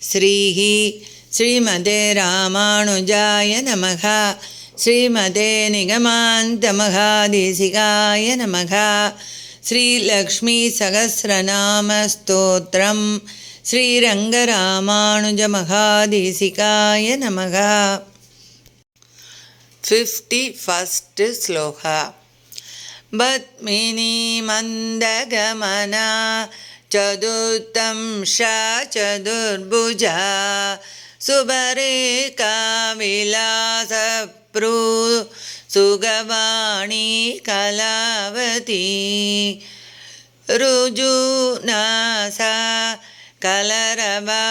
श्रीः श्रीमते रामानुजाय नमः। श्रीमते निगमान्तमहादेशिकाय नमः। श्रीलक्ष्मीसहस्रनामस्तोत्रम् श्रीरङ्गरामानुजमहादेशिकाय नमः। 51st श्लोका। पद्मिनी मन्दगमना चतुर्दंशा चतुर्भुजा सुबरेका विलासप्रू सुगवाणी कलावती ऋजुनासा कलरवा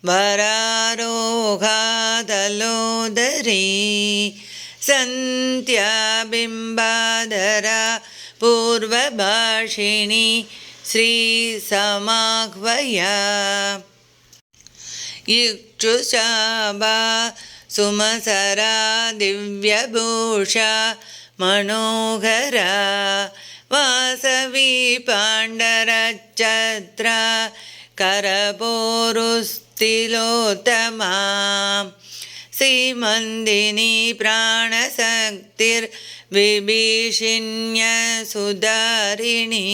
वरारोहादलोदरी सन्ध्याबिम्बाधरा पूर्वभाषिणी श्रीसमाह्वया इक्षुशाभा सुमसरा दिव्यभूषा मनोहरा वासवी पाण्डरच्छत्रा करपोरुस्तिलोत्तमा सीमन्दिनी प्राणशक्तिर्विभीषिण्यसुधारिणी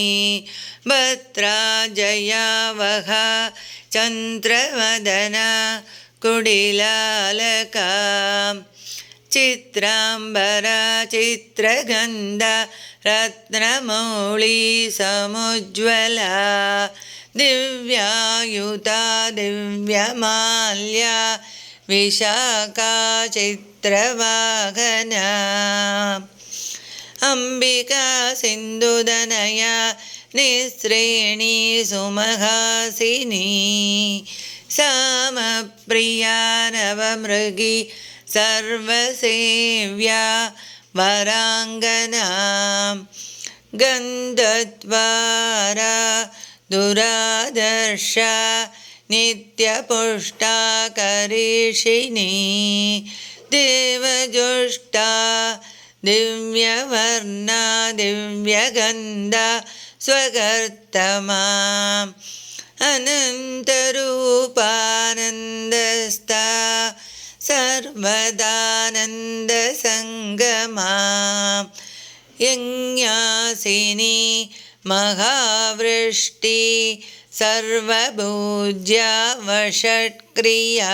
भद्रा जयावहा चन्द्रवदना कुडिलालका चित्राम्बरा चित्रगन्धा रत्नमौळी समुज्ज्वला दिव्यायुता दिव्यमाल्या विशाखा चित्रवाहना अंबिका सिन्धुदनया निःसृणी सुमहासिनी सामप्रिया नवमृगी सर्वसेव्या वराङ्गना गन्धद्वारा दुरादर्शा नित्यपुष्टा करीषिणी देवजुष्टा दिव्यवर्णा दिव्यगन्धा स्वकर्तमा अनन्तरूपानन्दस्था सर्वदानन्दसङ्गमा यज्ञासिनी महावृष्टि सर्वभूज्या वषट्क्रिया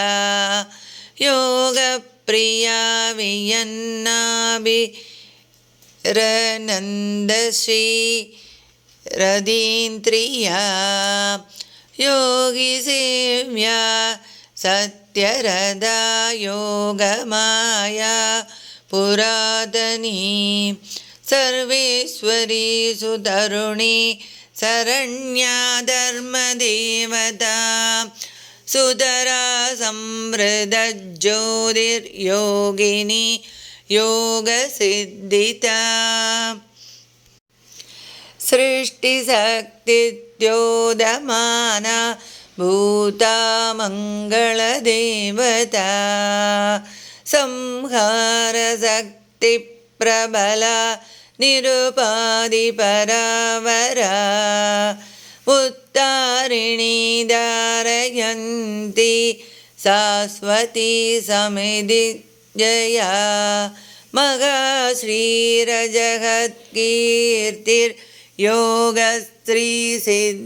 योगप्रिया वियन्नाभिरनन्दश्री रदीन्द्रिया योगिसेव्या सत्यरदा योगमाया पुरातनी सर्वेश्वरी सुतरुणी शरण्या धर्मदेवता सुधरा संवृतज्योतिर्योगिनी योगसिद्धिता सृष्टिशक्तिद्योतमाना भूता मङ्गलदेवता संहारशक्तिप्रबला निरुपाधिपरावरा उत्तारिणी धारयन्ती शाश्वती समिति जया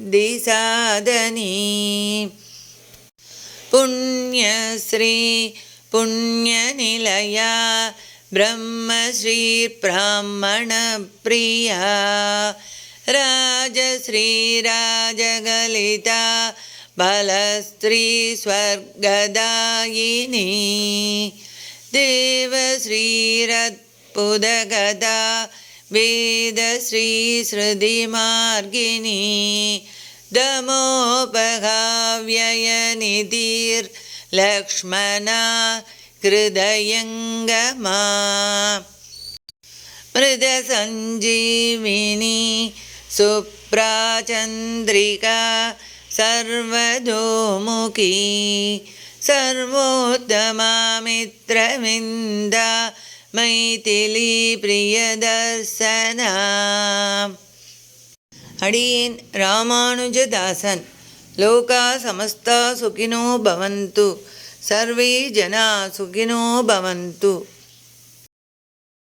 महाश्रीरजगत्कीर्तिर्योगस्त्रीसिद्धिसाधनी पुण्यश्री पुण्यनिलया ब्रह्मश्री ब्राह्मणप्रिया राजश्री राजगलिता बलस्त्री स्वर्गदायिनी देवश्रीरत्पुदगदा वेदश्री श्रुतिमार्गिनी दमोपहाव्ययनिधिर्लक्ष्मणा हृदयङ्गमा मृदसञ्जीविनी सुप्राचन्द्रिका सर्वतोमुखी सर्वोत्तमा मित्रविन्दा मैथिली प्रियदर्शना अडियेन् रामानुजदासन् లోకా సమస్తా సుఖినో భవంతు. సర్వే జనా సుఖినో భవంతు.